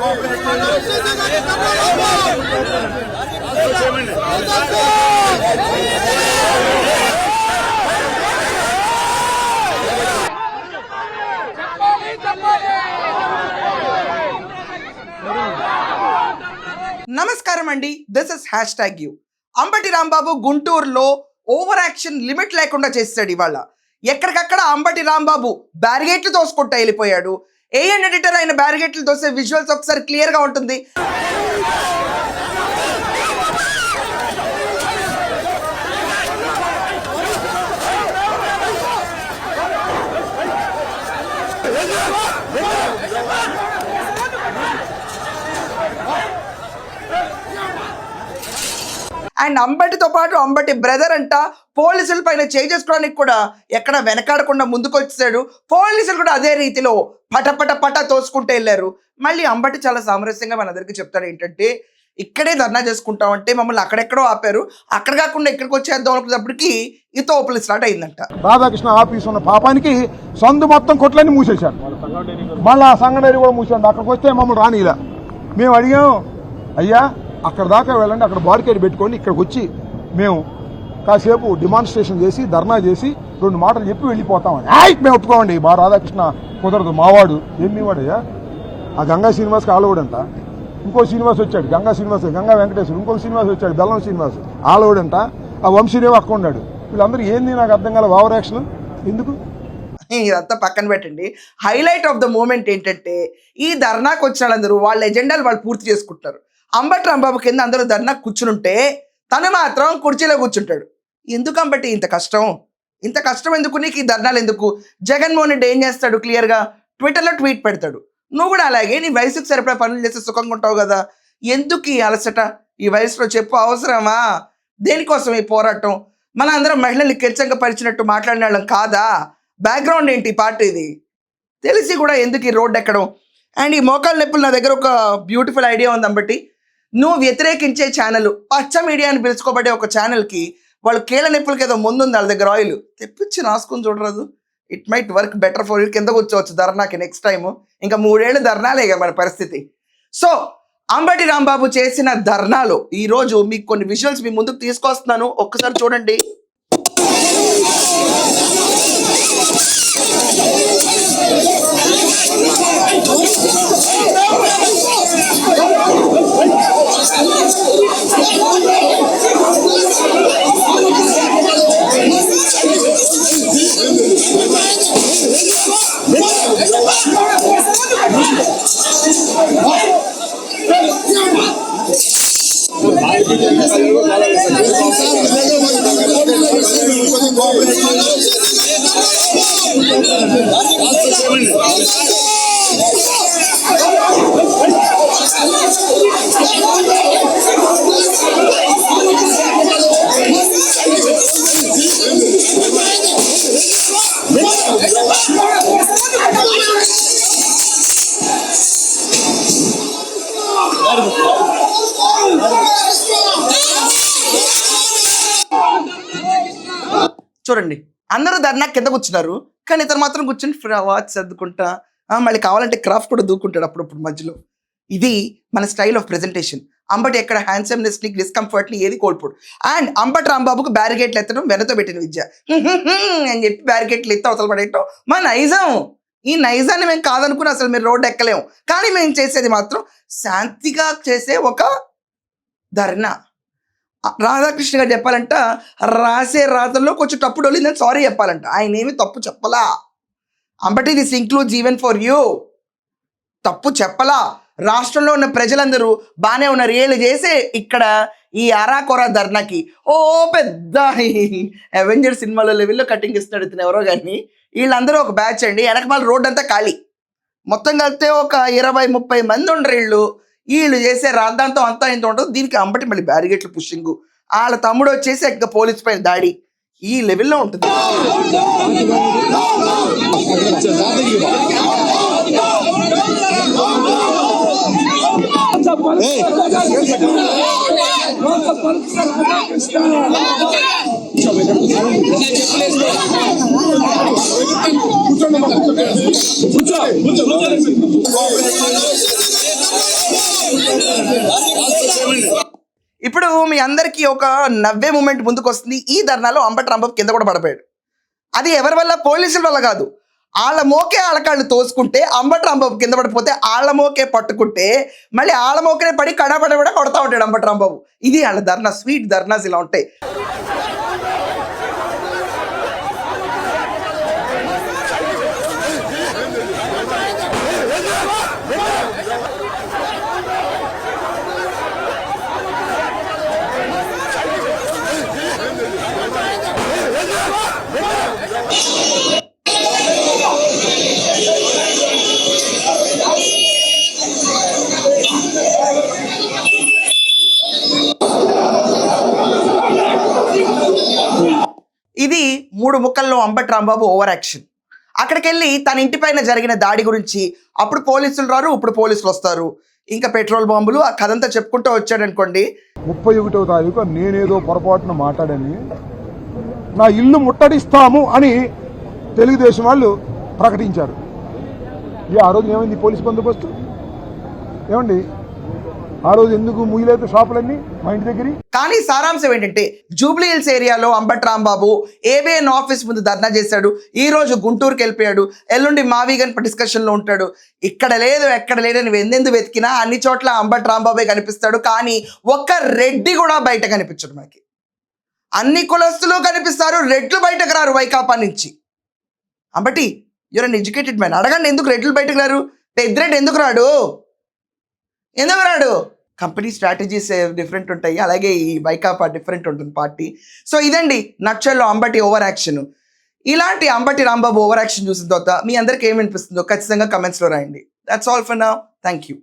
నమస్కారం అండి, this is #you. Ambati Rambabu గుంటూరులో ఓవర్ యాక్షన్ లిమిట్ లేకుండా చేస్తాడు. ఇవాళ ఎక్కడికక్కడ అంబటి రాంబాబు బ్యారిగేట్లు తోసుకుంటా వెళ్ళిపోయాడు. ఏఎన్ ఎడిటర్ అయిన బ్యారిగేట్లు తోసే విజువల్స్ ఒకసారి క్లియర్ గా ఉంటుంది. అండ్ అంబటితో పాటు అంబటి బ్రదర్ అంట పోలీసుల పైన చేసుకోవడానికి కూడా ఎక్కడ వెనకాడకుండా ముందుకు వచ్చాడు. పోలీసులు కూడా అదే రీతిలో పట తోసుకుంటూ వెళ్ళారు. మళ్ళీ అంబటి చాలా సామరస్యంగా మనందరికీ చెప్తాడు ఏంటంటే, ఇక్కడే ధర్నా చేసుకుంటామంటే మమ్మల్ని అక్కడెక్కడో ఆపారు, అక్కడ కాకుండా ఇక్కడికి వచ్చేద్దాం అనుకున్నప్పటికీ ఈ తోపులు స్టార్ట్ అయిందంట. రాధాకృష్ణ ఆఫీస్ ఉన్న పాపానికి సందు మొత్తం కొట్లన్నీ మూసేశారు. మళ్ళీ ఆ సంఘటన కూడా మూసాడు. అక్కడికి వస్తే మమ్మల్ని రానిలా. మేము అడిగాం, అయ్యా అక్కడ దాకా వెళ్ళండి, అక్కడ బారికేడ్ పెట్టుకోండి, ఇక్కడికి వచ్చి మేము కాసేపు డిమాన్స్ట్రేషన్ చేసి ధర్నా చేసి 2 మాటలు చెప్పి వెళ్ళిపోతామని. మేము ఒప్పుకోండి, మా రాధాకృష్ణ కుదరదు, మావాడు. ఏమి వాడయ్యా? ఆ గంగా శ్రీనివాస్కి ఆలవుడంట, ఇంకో శ్రీనివాస్ వచ్చాడు, గంగా శ్రీనివాస్, గంగా వెంకటేశ్వరు, ఇంకొక శ్రీనివాస్ వచ్చాడు, బెల్లం శ్రీనివాస్, ఆలవుడంట. ఆ వంశీదేవి అక్క ఉన్నాడు. వీళ్ళందరూ ఏంది నాకు అర్థం కాల ఓవర్ యాక్షన్ ఎందుకు? ఇదంతా పక్కన పెట్టండి. హైలైట్ ఆఫ్ ద మూమెంట్ ఏంటంటే, ఈ ధర్నాకు వచ్చిన వాళ్ళందరూ వాళ్ళ ఎజెండాలు వాళ్ళు పూర్తి చేసుకుంటారు. అంబటి రాంబాబు కింద అందరూ ధర్నా కూర్చునుంటే తను మాత్రం కుర్చీలో కూర్చుంటాడు. ఎందుకు అంబటి ఇంత కష్టం? ఇంత కష్టం ఎందుకు నీకు? ఈ ధర్నాలు ఎందుకు? జగన్మోహన్ రెడ్డి ఏం చేస్తాడు? క్లియర్గా ట్విట్టర్లో ట్వీట్ పెడతాడు, నువ్వు కూడా అలాగే నీ వయసుకు సరిపడా పనులు చేస్తే సుఖంగా ఉంటావు కదా, ఎందుకు ఈ అలసట ఈ వయసులో చెప్పు? అవసరమా? దేనికోసం ఈ పోరాటం? మన అందరం మహిళల్ని కిర్చంగా పరిచినట్టు మాట్లాడిన వాళ్ళం కాదా? బ్యాక్గ్రౌండ్ ఏంటి పార్టీది తెలిసి కూడా ఎందుకు ఈ రోడ్డు ఎక్కడం? అండ్ ఈ మోకాళ్ళ నొప్పులు, నా దగ్గర ఒక బ్యూటిఫుల్ ఐడియా ఉంది అంబటి. నువ్వు వ్యతిరేకించే ఛానల్ పచ్చ మీడియా అని పిలుచుకోబడే ఒక ఛానల్కి వాళ్ళు కీళ్ళ నొప్పులకి ఏదో ముందుంది వాళ్ళ దగ్గర, ఆయిల్ తెప్పించి రాసుకుని చూడరాదు? It might work better for you. కింద కూర్చోవచ్చు ధర్నాకి నెక్స్ట్ టైము. ఇంకా 3 ఏళ్ళు ధర్నాలే మన పరిస్థితి. సో అంబటి రాంబాబు చేసిన ధర్నాలో ఈరోజు మీకు కొన్ని విజువల్స్ మీ ముందుకు తీసుకొస్తున్నాను, ఒక్కసారి చూడండి. చూడండి, అందరూ ధర్నా కింద కూర్చున్నారు, కానీ ఇతను మాత్రం కూర్చుని వాచ్ సర్దుకుంటా, మళ్ళీ కావాలంటే క్రాఫ్ట్ కూడా దూకుంటాడు అప్పుడప్పుడు మధ్యలో. ఇది మన స్టైల్ ఆఫ్ ప్రెజెంటేషన్. అంబటి ఎక్కడ హ్యాండ్సమ్నెస్ని, డిస్కంఫర్ట్ని ఏది కోల్పోడు. అండ్ అంబటి రాంబాబుకు బ్యారిగేట్లు ఎత్తడం వెనతో పెట్టిన విద్య అని చెప్పి బ్యారిగేట్లు ఎత్తి అవతల పడేయటం మా నైజం. ఈ నైజాన్ని మేము కాదనుకుని అసలు మీరు రోడ్డు ఎక్కలేము, కానీ మేము చేసేది మాత్రం శాంతిగా చేసే ఒక ధర్నా. రాధాకృష్ణ గారు చెప్పాలంట, రాసే రాతల్లో కొంచెం తప్పుడు వెళ్ళిందని సారీ చెప్పాలంట. ఆయన ఏమి తప్పు చెప్పలా. Ambati this includes even for you. తప్పు చెప్పలా. రాష్ట్రంలో ఉన్న ప్రజలందరూ బాగానే ఉన్నారు. ఏళ్ళు చేసే ఇక్కడ ఈ అరాకొరా ధర్నాకి ఓ పెద్ద అవెంజర్ సినిమాలో లెవెల్లో కటింగ్ ఇస్తున్నాడు ఇతను ఎవరో కానీ. వీళ్ళందరూ ఒక బ్యాచ్ అండి. వెనకమాల రోడ్ అంతా ఖాళీ, మొత్తం కలిపితే ఒక 20-30 మంది ఉండరు. వీళ్ళు చేసే రాద్దాంతం అంతా ఇంత ఉంటుంది. దీనికి అంబటి మళ్ళీ బ్యారిగేట్లు పుషింగ్, వాళ్ళ తమ్ముడు వచ్చేసి ఇంకా పోలీస్ పైన దాడి, ఈ లెవెల్లో ఉంటుంది. కూర్చో ఇప్పుడు మీ అందరికీ ఒక నవ్వే మూమెంట్ ముందుకు వస్తుంది. ఈ ధర్నాలో అంబటి రాంబాబు కింద కూడా పడిపోయాడు. అది ఎవరి వల్ల? పోలీసుల వల్ల కాదు. వాళ్ళ మోకే ఆళ్ళకాళ్ళు తోసుకుంటే అంబటి రాంబాబు కింద పడిపోతే వాళ్ళ మోకే పట్టుకుంటే మళ్ళీ వాళ్ళ మోకనే పడి కడపడ కూడా కొడతా ఉంటాడు అంబటి రాంబాబు. ఇది వాళ్ళ ధర్నా. స్వీట్ ధర్నాస్ ఇలా ఉంటాయి. ఇది 3 ముక్కల్లో అంబటి రాంబాబు ఓవర్ యాక్షన్. అక్కడికి వెళ్ళి తన ఇంటి పైన జరిగిన దాడి గురించి అప్పుడు పోలీసులు రారు, ఇప్పుడు పోలీసులు వస్తారు, ఇంకా పెట్రోల్ బాంబులు, ఆ కథంతా చెప్పుకుంటూ వచ్చాడు అనుకోండి. 31వ తారీఖు నేనేదో పొరపాటున మాట్లాడని నా ఇల్లు ముట్టడిస్తాము అని తెలుగుదేశం వాళ్ళు ప్రకటించారు. ఆ రోజు ఏమైంది? పోలీస్ బందోబస్తు ఏమండి? ఆ రోజు ఎందుకు ముయ్యలేదు షాపులన్నీ మా ఇంటి దగ్గర? కానీ సారాంశం ఏంటంటే జూబ్లీ హిల్స్ ఏరియాలో అంబటి రాంబాబు ఏబిఎన్ ఆఫీస్ ముందు ధర్నా చేశాడు. ఈ రోజు గుంటూరుకి వెళ్ళిపోయాడు. ఎల్లుండి మావీగన్ డిస్కషన్లో ఉంటాడు. ఇక్కడ లేదు ఎక్కడ లేదని ఎందెందు వెతికినా అన్ని చోట్ల అంబటి రాంబాబే కనిపిస్తాడు. కానీ ఒక్క రెడ్డి కూడా బయట కనిపించడు. మనకి అన్ని కులస్తులు కనిపిస్తారు, రెడ్లు బయటకు రారు వైకాపా నుంచి. Ambati your uneducated man, అడగండి ఎందుకు రెడ్లు బయటకు రారు? పెద్దిరెడ్డి ఎందుకు రాడు? కంపెనీ స్ట్రాటజీస్ డిఫరెంట్ ఉంటాయి, అలాగే ఈ వైకాపా డిఫరెంట్ ఉంటుంది పార్టీ. సో ఇదండి నక్షల్లో అంబటి ఓవర్ యాక్షన్. ఇలాంటి అంబటి రాంబాబు ఓవర్ యాక్షన్ చూసిన తర్వాత మీ అందరికి ఏమనిపిస్తుందో ఖచ్చితంగా కమెంట్స్లో రాయండి. That's all for now. Thank you.